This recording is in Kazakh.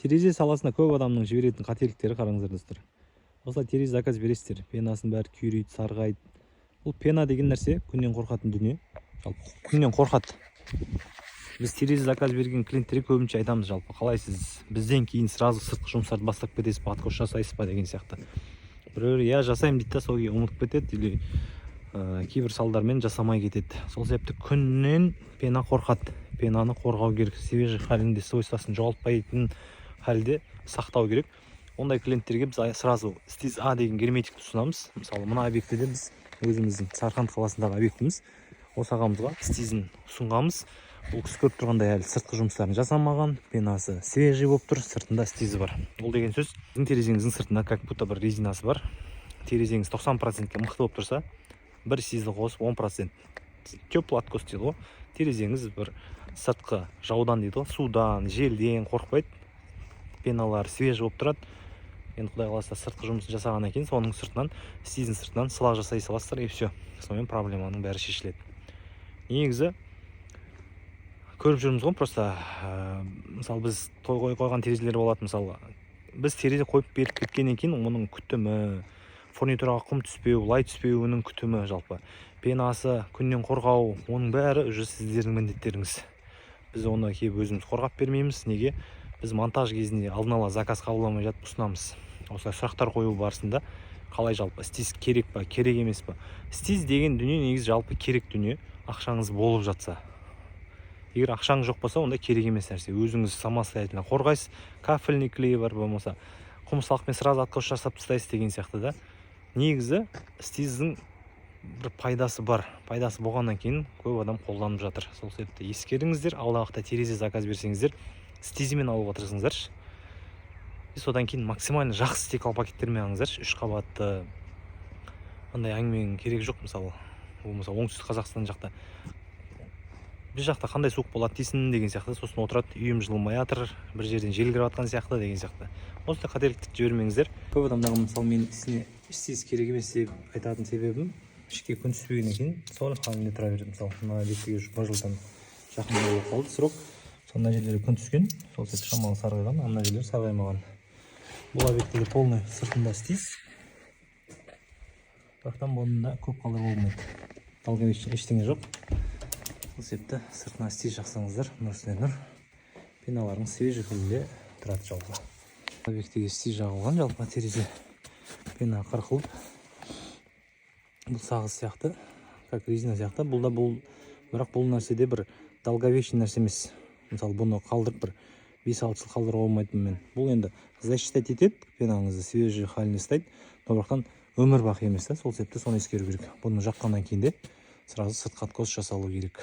Терезе саласында көп адамның жіберетін қателіктері қараңыздар достар. Осылай терезе заказ бересіздер, пенасын бәрі күйрейді, сарғайды. Бұл пена деген нәрсе күннен қорқатын дүние. Жалпы күннен қорқады. Біз терезе заказ берген клиенттерге көбінше айтамыз, жалпы қалайсыз, бізден кейін сразу сыртқы жұмыстарды бастап кетесіз, подкош жасайсыз ба деген сияқты. Біреулер я жасаймын дейді да, сол кейін ұмытып кетеді, или кейбір салдармен жасамай кетеді. Сол себепті күннен пена қорқады. Пенаны қорғау керек, свежий халінде свойствосын жоғалтпайтын халде сақтау керек. Ондай клиенттерге біз сразу стиз А деген герметикті ұсынамыз. Мысалы, мына объектіде біз өзіміздің Сарқанд қаласындағы объектіміз. Осы ағамызға стизін ұсынғанбыз. Бұл кісі көріп тұрғандай әлі сыртқы жұмыстарын жасамаған, пенасы свежий болып тұр, сыртында стизі бар. Ол деген сөз, сіздің терезеңіздің сыртында как будто бір резинасы бар. Терезеңіз 90%-ке мықты болып тұрса, бір стизді қосып 10% теплый откос дейді ғой. Терезеңіз бір сыртқы жаудан дейді ғой, судан, желден қорықпайды. Пеналар свежий болып тұрады. Енді құдай қаласа сыртқы жұмысын жасағаннан кейін соның сыртынан, стиздің сыртынан сылақ жасай саласыздар, и все. Сонымен проблеманың бәрі шешіледі. Негізі көріп жүрміз ғой, просто мысалы біз той қойған терезелер болады. Мысалы біз терезе қойып беріп кеткеннен кейін оның күтімі, фурнитураға құм түспеу, лай түспеуінің күтімі, жалпы пенасы, күннен қорғау, оның бәрі уже сіздердің міндеттеріңіз. Біз оны кейіп өзіміз қорғап бермейміз. Неге? Біз монтаж кезінде алдын ала заказ қабылдамай жатып ұсынамыз. Осылай сұрақтар қою барысында қалай жалпы стиз керек па, керек емес па? Стиз деген дүние негізі жалпы керек дүние, ақшаңыз болып жатса. Егер ақшаңыз жоқ болса, онда керек емес нәрсе. Өзіңіз самостоятельно қорғайсыз, кафельный клей бар болмаса, құмсалықпен сразу откос жасап тастайсыз деген сияқты да. Негізі стиздің бір пайдасы бар. Пайдасы болғаннан кейін көп адам қолданып жатыр. Сол себепті ескеріңіздер, алдағы уақытта терезе заказ берсеңіздер, стизімен алуға тырысыңыздаршы. Содан кейін максимально жақсы стекол пакеттермен алыңыздаршы. 3 қабатты. Андай әңгіменің керек жоқ, мысалы. Болмаса оңтүстік Қазақстан жақта. Біз жақта қандай суық болады дейсің деген сияқты, сосын отырады, үйім жылымай жатыр, бір жерден жел кіріп жатқан сияқты деген сияқты. Осындай қателікті жібермеңіздер. Көп адамдағы мысалы мен стиз керек емес деп айтатын себебім, ішке күн түспегеннен кейін сол халінде тұра береді. Мысалы, мына объектіге бір жылдан жақын болып қалды срок. Сондай жерлері күн түскен, сол себепті шамалы сарғайған, ана жерлер сарғаймаған. Бұл объектіде полный сыртында стиз. Бірақтан бұнында көп қалдыр болмайды. Талғын ештеңе жоқ. Сол себепті сыртына стиз жақсаңыздар, нұр үстіне нұр. Пеналарың свежий күйінде тұрады жалпы. Объектіге стиз жағылған, жалпы терезе пена қырқылып. Бұл сағыз сияқты, как резина сияқты. Бірақ бұл нәрседе бір долговечный нәрсе емес. Мысалы, бұны қалдырып бір 5-6 жыл қалдыруға болмайтын мен. Бұл енді защитать етеді, пенаңызды свежий халіне ұстайды, но бірақтан өмір бақи емес та. Сол себепті соны ескеру керек. Бұны жаққаннан кейін де сразу сыртқы откос жасалу керек.